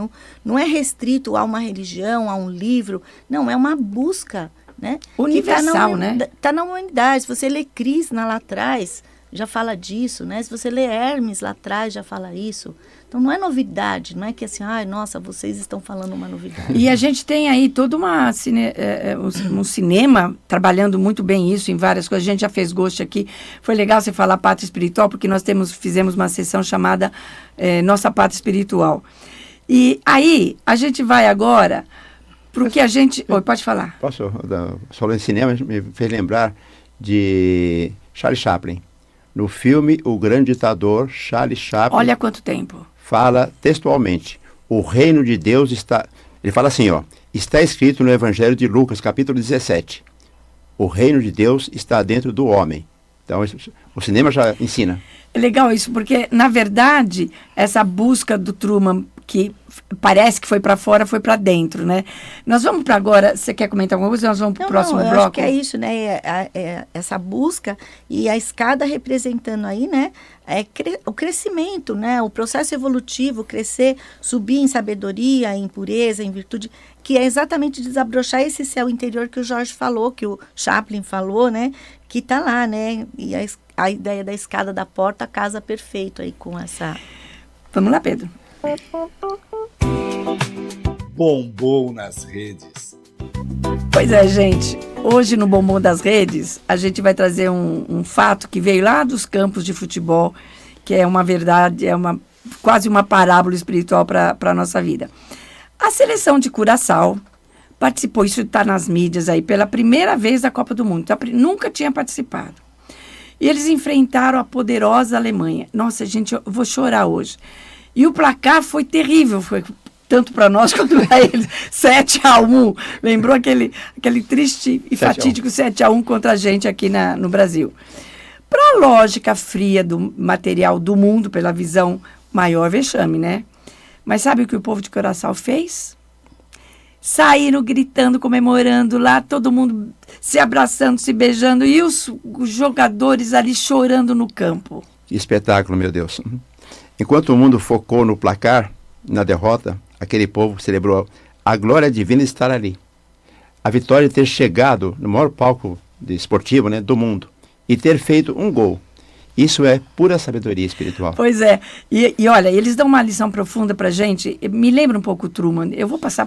Não é restrito a uma religião, a um livro. Não, é uma busca, né? Universal, né? Está na humanidade. Se você lê Krishna lá atrás, já fala disso, né? Se você lê Hermes lá atrás, já fala isso. Então, não é novidade, não é que assim, nossa, vocês estão falando uma novidade. E a gente tem aí todo um cinema trabalhando muito bem isso em várias coisas. A gente já fez Ghost aqui. Foi legal você falar pátria espiritual, porque nós fizemos uma sessão chamada Nossa Pátria Espiritual. E aí, a gente vai agora para o que a gente... Oi, pode falar. Posso? Falando em cinema, me fez lembrar de Charlie Chaplin. No filme O Grande Ditador, Charlie Chaplin... Olha quanto tempo. Fala textualmente, o reino de Deus está... Ele fala assim, está escrito no Evangelho de Lucas, capítulo 17. O reino de Deus está dentro do homem. Então, o cinema já ensina. É legal isso, porque, na verdade, essa busca do Truman, que parece que foi para fora, foi para dentro, né? Nós vamos para agora, você quer comentar alguma coisa? Nós vamos para o próximo bloco? Eu acho que é isso, né? Essa busca e a escada representando aí, né? O crescimento, né? O processo evolutivo, crescer, subir em sabedoria, em pureza, em virtude, que é exatamente desabrochar esse céu interior que o Jorge falou, que o Chaplin falou, né? Que está lá, né? E a ideia da escada da porta casa perfeito aí com essa... Vamos lá, Pedro. Bombom nas redes. Pois é, gente. Hoje no Bombom das Redes, a gente vai trazer um fato que veio lá dos campos de futebol, que é uma verdade, quase uma parábola espiritual para a nossa vida. A seleção de Curaçao participou, isso está nas mídias aí, pela primeira vez da Copa do Mundo. Então, nunca tinha participado. E eles enfrentaram a poderosa Alemanha. Nossa, gente, eu vou chorar hoje. E o placar foi terrível, foi tanto para nós quanto para eles. 7-1. Lembrou aquele triste e fatídico 7-1 contra a gente aqui no Brasil. Para a lógica fria do material do mundo, pela visão maior, vexame, né? Mas sabe o que o povo de Curaçao fez? Saíram gritando, comemorando lá, todo mundo se abraçando, se beijando, e os jogadores ali chorando no campo. Que espetáculo, meu Deus. Enquanto o mundo focou no placar, na derrota, aquele povo celebrou a glória divina de estar ali. A vitória de ter chegado no maior palco esportivo, né, do mundo e ter feito um gol. Isso é pura sabedoria espiritual. Pois é. E olha, eles dão uma lição profunda pra gente. Me lembra um pouco o Truman. Eu vou passar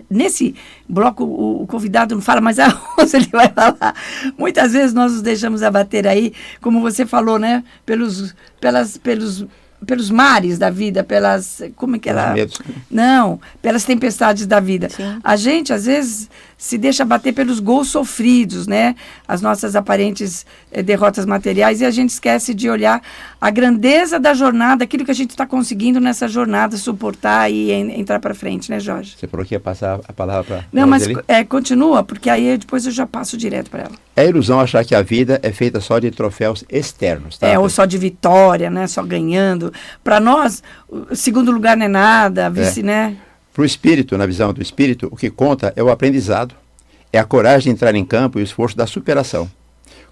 nesse bloco, o convidado não fala, mas a Rosa ele vai falar. Muitas vezes nós nos deixamos abater aí, como você falou, né? Pelos mares da vida, como é que era? Não, pelas tempestades da vida. Sim. A gente, às vezes, se deixa bater pelos gols sofridos, né? As nossas aparentes derrotas materiais, e a gente esquece de olhar a grandeza da jornada, aquilo que a gente está conseguindo nessa jornada, suportar e entrar para frente, né, Jorge? Você falou que ia passar a palavra para... Não, mas continua, porque aí depois eu já passo direto para ela. É ilusão achar que a vida é feita só de troféus externos, tá? Ou só de vitória, né? Só ganhando. Para nós, o segundo lugar não é nada, vice, né? Para o espírito, na visão do espírito, o que conta é o aprendizado, é a coragem de entrar em campo e o esforço da superação.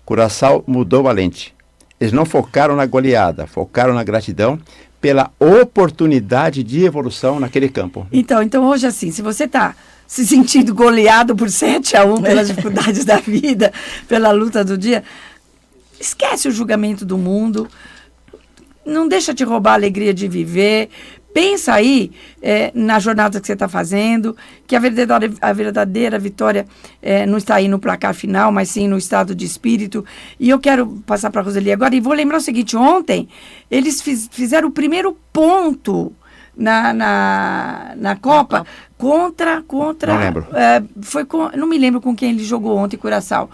Curaçao mudou a lente. Eles não focaram na goleada, focaram na gratidão pela oportunidade de evolução naquele campo. Então hoje, assim, se você está se sentindo goleado por 7-1 pelas dificuldades da vida, pela luta do dia, esquece o julgamento do mundo, não deixa te roubar a alegria de viver. Pensa aí na jornada que você está fazendo, que a verdadeira vitória não está aí no placar final, mas sim no estado de espírito. E eu quero passar para a Roseli agora, e vou lembrar o seguinte: ontem eles fizeram o primeiro ponto na Copa contra Não lembro. Não me lembro com quem ele jogou ontem, Curaçao.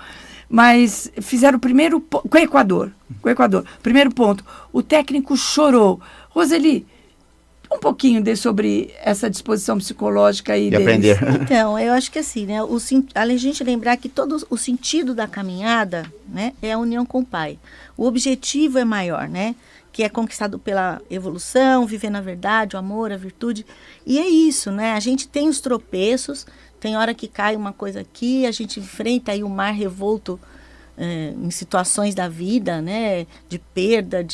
Mas fizeram o primeiro com o Equador. Primeiro ponto. O técnico chorou. Roseli, um pouquinho sobre essa disposição psicológica aí deles. Aprender. Então, eu acho que assim, né, a gente lembrar que todo o sentido da caminhada, né, é a união com o Pai. O objetivo é maior, né, que é conquistado pela evolução, viver na verdade, o amor, a virtude. E é isso, né, a gente tem os tropeços, tem hora que cai uma coisa aqui, a gente enfrenta aí o mar revolto em situações da vida, né, de perda,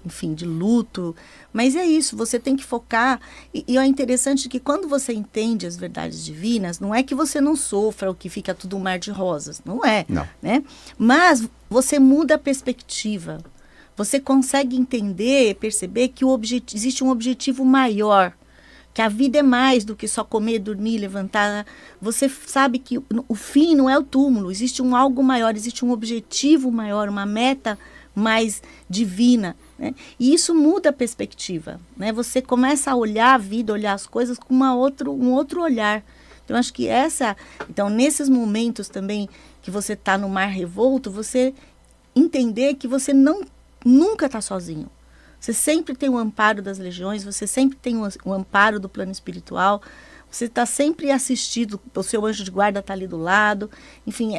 enfim, de luto. Mas é isso, você tem que focar. E é interessante que quando você entende as verdades divinas, não é que você não sofra ou que fica tudo um mar de rosas, não é. Não. Né? Mas você muda a perspectiva. Você consegue entender, perceber que existe um objetivo maior, que a vida é mais do que só comer, dormir, levantar. Você sabe que o fim não é o túmulo, existe algo maior, existe um objetivo maior, uma meta mais divina, né? E isso muda a perspectiva, né? Você começa a olhar a vida, olhar as coisas com um outro olhar. Então, acho que então, nesses momentos também que você está no mar revolto, você entender que você nunca está sozinho. Você sempre tem o amparo das legiões, você sempre tem o amparo do plano espiritual, você está sempre assistido, o seu anjo de guarda está ali do lado. Enfim,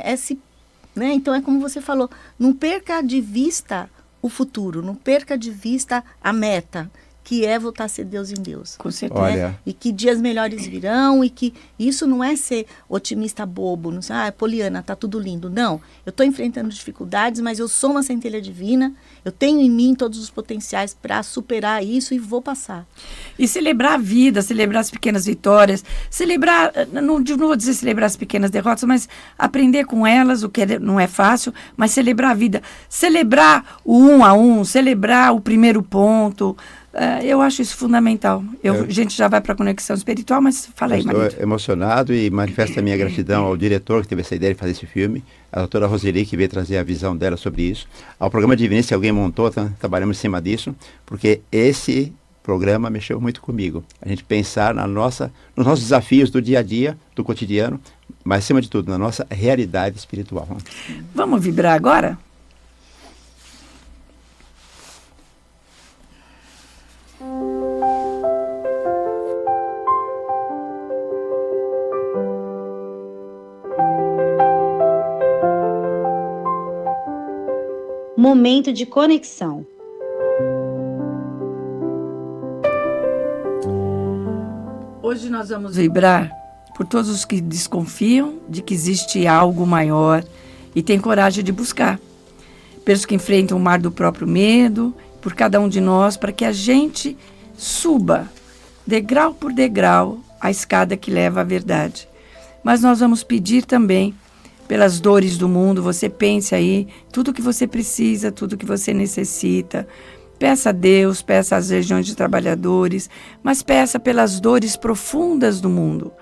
né? Então é como você falou, não perca de vista o futuro, não perca de vista a meta, que é voltar a ser Deus em Deus. Com certeza. Olha. E que dias melhores virão, e que isso não é ser otimista bobo, não sei, Poliana, tá tudo lindo. Não, eu estou enfrentando dificuldades, mas eu sou uma centelha divina, eu tenho em mim todos os potenciais para superar isso e vou passar. E celebrar a vida, celebrar as pequenas vitórias, celebrar, não vou dizer celebrar as pequenas derrotas, mas aprender com elas, o que não é fácil, mas celebrar a vida. Celebrar o 1 a 1, celebrar o primeiro ponto. Eu acho isso fundamental. A gente já vai para a conexão espiritual, mas fala aí, Marito. Estou emocionado e manifesto a minha gratidão ao diretor que teve essa ideia de fazer esse filme, a doutora Roseli, que veio trazer a visão dela sobre isso, ao programa Divinense, que alguém montou, trabalhamos em cima disso, porque esse programa mexeu muito comigo. A gente pensar nos nossos desafios do dia a dia, do cotidiano, mas, acima de tudo, na nossa realidade espiritual. Vamos vibrar agora? Momento de conexão. Hoje nós vamos vibrar por todos os que desconfiam de que existe algo maior e têm coragem de buscar. Pelos que enfrentam o mar do próprio medo, por cada um de nós, para que a gente suba, degrau por degrau, a escada que leva à verdade. Mas nós vamos pedir também pelas dores do mundo. Você pense aí, tudo que você precisa, tudo que você necessita. Peça a Deus, peça às legiões de trabalhadores, mas peça pelas dores profundas do mundo,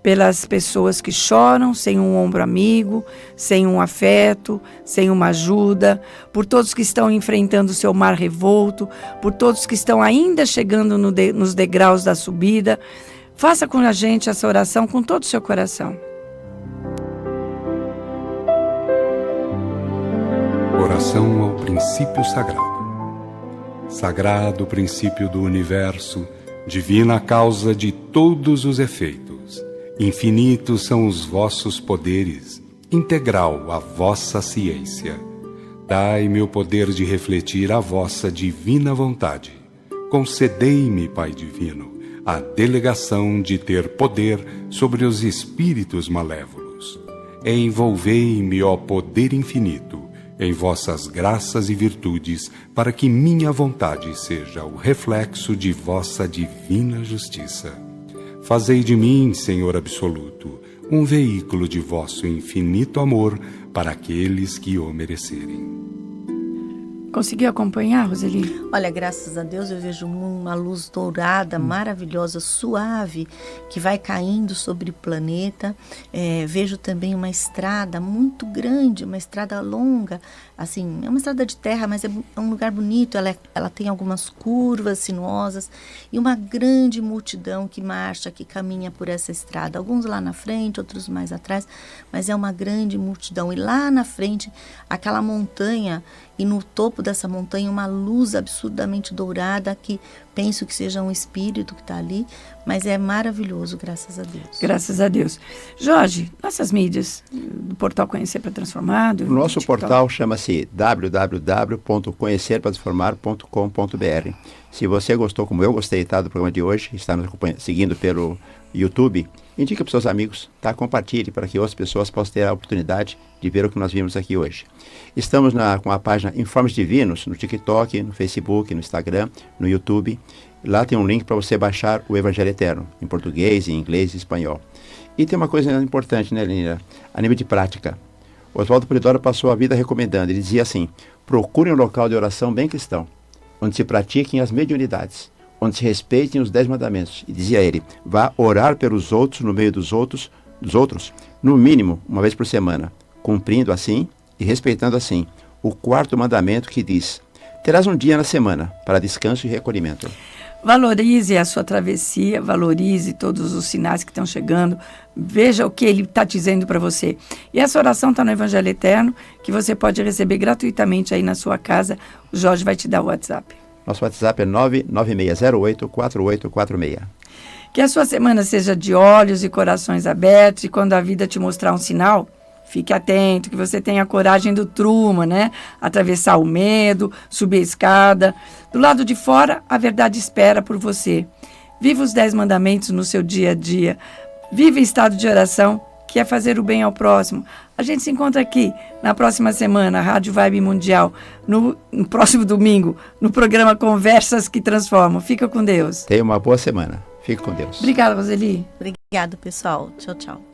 pelas pessoas que choram sem um ombro amigo, sem um afeto, sem uma ajuda, por todos que estão enfrentando o seu mar revolto, por todos que estão ainda chegando nos degraus da subida. Faça com a gente essa oração com todo o seu coração. Oração ao princípio sagrado. Sagrado princípio do universo, divina causa de todos os efeitos. Infinitos são os vossos poderes, integral a vossa ciência. Dai-me o poder de refletir a vossa divina vontade. Concedei-me, Pai Divino, a delegação de ter poder sobre os espíritos malévolos. Envolvei-me, ó poder infinito, em vossas graças e virtudes, para que minha vontade seja o reflexo de vossa divina justiça. Fazei de mim, Senhor absoluto, um veículo de vosso infinito amor para aqueles que o merecerem. Conseguiu acompanhar, Roseli? Olha, graças a Deus eu vejo uma luz dourada, maravilhosa, suave, que vai caindo sobre o planeta. Vejo também uma estrada muito grande, uma estrada longa. Assim, é uma estrada de terra, mas é um lugar bonito. Ela tem algumas curvas sinuosas e uma grande multidão que marcha, que caminha por essa estrada. Alguns lá na frente, outros mais atrás, mas é uma grande multidão. E lá na frente, aquela montanha, e no topo dessa montanha uma luz absurdamente dourada, que penso que seja um espírito que está ali, mas é maravilhoso, graças a Deus. Graças a Deus. Jorge, nossas mídias do portal Conhecer para Transformar. O nosso portal chama-se www.conhecerparatransformar.com.br. Se você gostou, como eu gostei, do programa de hoje, está nos seguindo pelo YouTube, indique para os seus amigos, compartilhe para que outras pessoas possam ter a oportunidade de ver o que nós vimos aqui hoje. Estamos com a página Informes Divinos no TikTok, no Facebook, no Instagram, no YouTube. Lá tem um link para você baixar o Evangelho Eterno, em português, em inglês e espanhol. E tem uma coisa importante, né, Lenira? A nível de prática. Oswaldo Polidoro passou a vida recomendando, ele dizia assim: procure um local de oração bem cristão, onde se pratiquem as mediunidades, onde se respeitem os 10 mandamentos. E dizia ele, vá orar pelos outros no meio dos outros, no mínimo, uma vez por semana, cumprindo assim e respeitando assim o 4º mandamento, que diz: terás um dia na semana para descanso e recolhimento. Valorize a sua travessia, valorize todos os sinais que estão chegando, veja o que ele está dizendo para você. E essa oração está no Evangelho Eterno, que você pode receber gratuitamente aí na sua casa. O Jorge vai te dar o WhatsApp. Nosso WhatsApp é 99608-4846. Que a sua semana seja de olhos e corações abertos, e quando a vida te mostrar um sinal, fique atento, que você tenha a coragem do Truman, né? Atravessar o medo, subir a escada. Do lado de fora, a verdade espera por você. Viva os 10 mandamentos no seu dia a dia. Viva em estado de oração, que é fazer o bem ao próximo. A gente se encontra aqui na próxima semana, Rádio Vibe Mundial, no próximo domingo, no programa Conversas que Transformam. Fica com Deus. Tenha uma boa semana. Fique com Deus. Obrigada, Roseli. Obrigada, pessoal. Tchau, tchau.